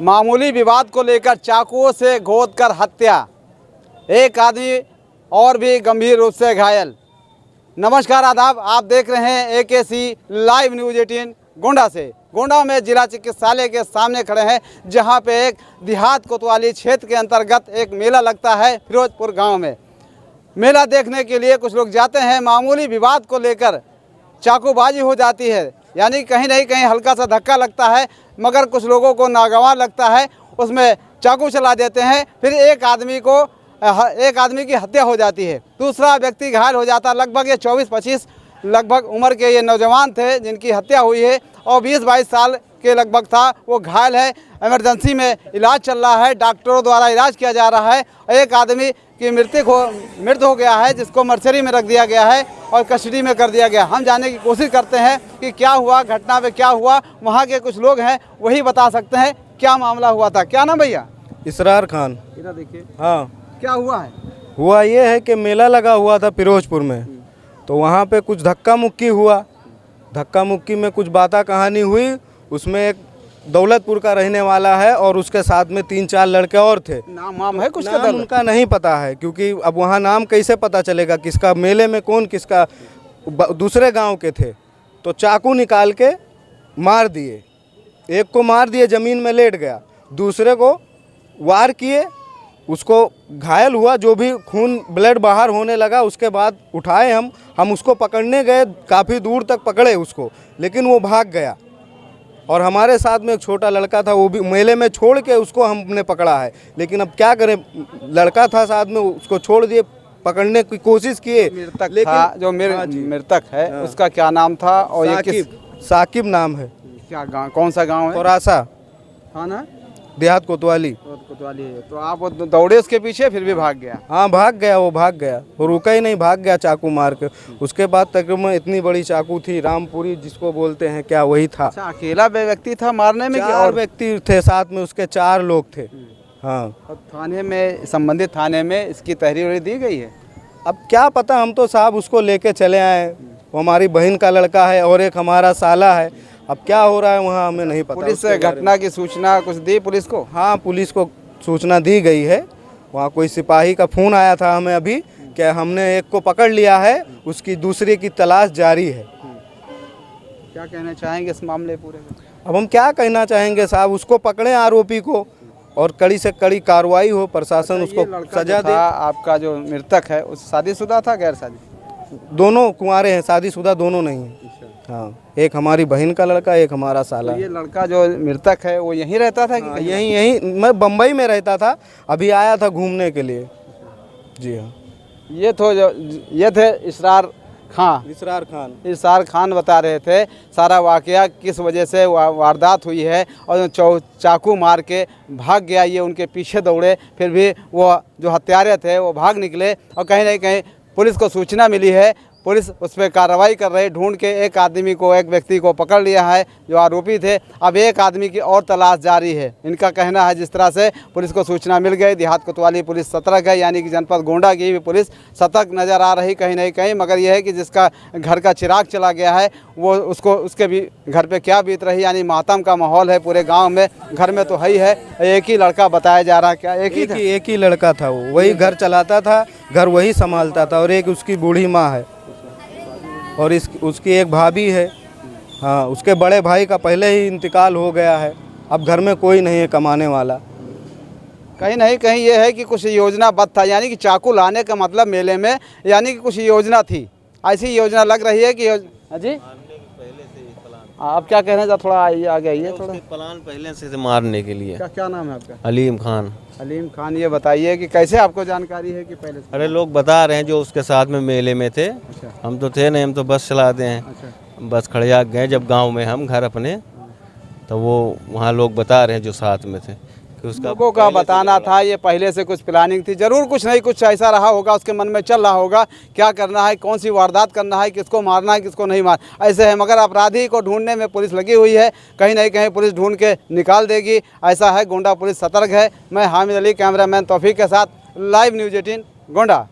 मामूली विवाद को लेकर चाकुओं से गोदकर हत्या, एक आदमी और भी गंभीर रूप से घायल। नमस्कार आदाब, आप देख रहे हैं AKC लाइव न्यूज़ 18 गोंडा से। गोंडा में जिला चिकित्सालय के सामने खड़े हैं, जहां पे एक देहात कोतवाली क्षेत्र के अंतर्गत एक मेला लगता है फिरोजपुर गांव में। मेला देखने के लिए कुछ लोग जाते हैं, मामूली विवाद को लेकर चाकूबाजी हो जाती है, यानी कहीं नहीं कहीं हल्का सा धक्का लगता है, मगर कुछ लोगों को नागवार लगता है, उसमें चाकू चला देते हैं। फिर एक आदमी की हत्या हो जाती है, दूसरा व्यक्ति घायल हो जाता है। लगभग ये 24-25 लगभग उम्र के ये नौजवान थे जिनकी हत्या हुई है, और 20-22 साल के लगभग था, वो घायल है। इमरजेंसी में इलाज चल रहा है, डॉक्टरों द्वारा इलाज किया जा रहा है। एक आदमी की मृत्यु हो गया है, जिसको मर्चरी में रख दिया गया है और कस्टडी में कर दिया गया। हम जानने की कोशिश करते हैं कि क्या हुआ, घटना में क्या हुआ। वहाँ के कुछ लोग हैं, वही बता सकते हैं क्या मामला हुआ था। क्या नाम भैया? इसरार खान। इधर देखिए। हाँ, क्या हुआ है? हुआ ये है कि मेला लगा हुआ था फिरोजपुर में, तो वहाँ पे कुछ धक्का मुक्की हुआ। धक्का मुक्की में कुछ बाता कहानी हुई। उसमें एक दौलतपुर का रहने वाला है और उसके साथ में 3-4 लड़के और थे। नाम है कुछ? नाम उनका नहीं पता है, क्योंकि अब वहाँ नाम कैसे पता चलेगा किसका, मेले में कौन किसका, दूसरे गांव के थे। तो चाकू निकाल के मार दिए, एक को मार दिए, ज़मीन में लेट गया, दूसरे को वार किए, उसको घायल हुआ, जो भी खून ब्लड बाहर होने लगा। उसके बाद उठाए हम उसको पकड़ने गए, काफ़ी दूर तक पकड़े उसको, लेकिन वो भाग गया। और हमारे साथ में एक छोटा लड़का था, वो भी मेले में छोड़ के उसको हमने पकड़ा है। लेकिन अब क्या करें, लड़का था साथ में, उसको छोड़ दिए, पकड़ने की कोशिश किए। मृतक था, जो मृतक है, उसका क्या नाम था? और ये साकिब नाम है। क्या गाँव, कौन सा गाँव है? कोरासा थाना देहात कोतवाली है। तो आप दौड़े उसके पीछे, फिर भी भाग गया? हाँ, भाग गया, वो भाग गया, वो रुका ही नहीं, भाग गया चाकू मार के। उसके बाद तकरीबन इतनी बड़ी चाकू थी, रामपुरी जिसको बोलते हैं, क्या वही था। अच्छा, अकेला व्यक्ति था मारने में? 4 व्यक्ति थे साथ में, उसके 4 लोग थे। हाँ, और थाने में, संबंधित थाने में इसकी तहरीर दी गई है? अब क्या पता, हम तो साहब उसको लेके चले आए। वो हमारी बहन का लड़का है और एक हमारा साला है। अब क्या हो रहा है वहाँ हमें नहीं पता। पुलिस से घटना की सूचना कुछ दी पुलिस को? हाँ, पुलिस को सूचना दी गई है। वहाँ कोई सिपाही का फ़ोन आया था हमें अभी कि हमने एक को पकड़ लिया है, उसकी दूसरे की तलाश जारी है। क्या कहना चाहेंगे इस मामले पूरे में? अब हम क्या कहना चाहेंगे साहब, उसको पकड़े आरोपी को और कड़ी से कड़ी कार्रवाई हो, प्रशासन उसको सजा दे। आपका जो मृतक है, उस शादीशुदा था, गैर शादी? दोनों कुंवारे हैं, शादीशुदा दोनों नहीं हैं। हाँ, एक हमारी बहन का लड़का, एक हमारा साला। तो ये लड़का जो मृतक है वो यहीं रहता था कि? हाँ, यहीं मैं बम्बई में रहता था, अभी आया था घूमने के लिए। जी हाँ। ये थे इसरार खान बता रहे थे सारा वाकया, किस वजह से वारदात हुई है, और चाकू मार के भाग गया। ये उनके पीछे दौड़े, फिर भी वो जो हत्यारे थे वो भाग निकले, और कहीं ना कहीं पुलिस को सूचना मिली है। पुलिस उस पर कार्रवाई कर रही, ढूंढ के एक व्यक्ति को पकड़ लिया है जो आरोपी थे। अब एक आदमी की और तलाश जारी है। इनका कहना है जिस तरह से पुलिस को सूचना मिल गई, देहात कोतवाली पुलिस सतर्क है, यानी कि जनपद गोंडा की भी पुलिस सतर्क नज़र आ रही कहीं नहीं कहीं। मगर यह है कि जिसका घर का चिराग चला गया है, वो उसके भी घर पे क्या बीत रही, यानी मातम का माहौल है पूरे गाँव में। घर में तो है, एक ही लड़का बताया जा रहा है। क्या एक ही लड़का था, वो वही घर चलाता था, घर वही संभालता था, और एक उसकी बूढ़ी माँ है, और उसकी एक भाभी है। हाँ, उसके बड़े भाई का पहले ही इंतकाल हो गया है। अब घर में कोई नहीं है कमाने वाला। कहीं नहीं कहीं ये है कि कुछ योजनाबद्ध था, यानी कि चाकू लाने का मतलब मेले में, यानी कि कुछ योजना थी। ऐसी योजना लग रही है कि जी आप क्या कहना चाहते? थोड़ा आगे आइए। थोड़ा प्लान पहले से मारने के लिए। क्या नाम है आपका? अलीम खान। अलीम खान, ये बताइए कि कैसे आपको जानकारी है कि पहले से? अरे लोग बता रहे हैं जो उसके साथ में मेले में थे। अच्छा। हम तो थे नहीं, हम तो बस चलाते हैं। अच्छा। बस खड़िया गए जब गांव में हम घर अपने, तो वो वहाँ लोग बता रहे हैं जो साथ में थे कि उसका लोगों का बताना था ये पहले से कुछ प्लानिंग थी। जरूर कुछ नहीं कुछ ऐसा रहा होगा, उसके मन में चल रहा होगा क्या करना है, कौन सी वारदात करना है, किसको मारना है, किसको नहीं मारना, ऐसे है। मगर अपराधी को ढूंढने में पुलिस लगी हुई है, कहीं नहीं कहीं पुलिस ढूंढ के निकाल देगी, ऐसा है। गोंडा पुलिस सतर्क है। मैं हामिद अली, कैमरामैन तौफीक के साथ, लाइव न्यूज़ 18 गोंडा।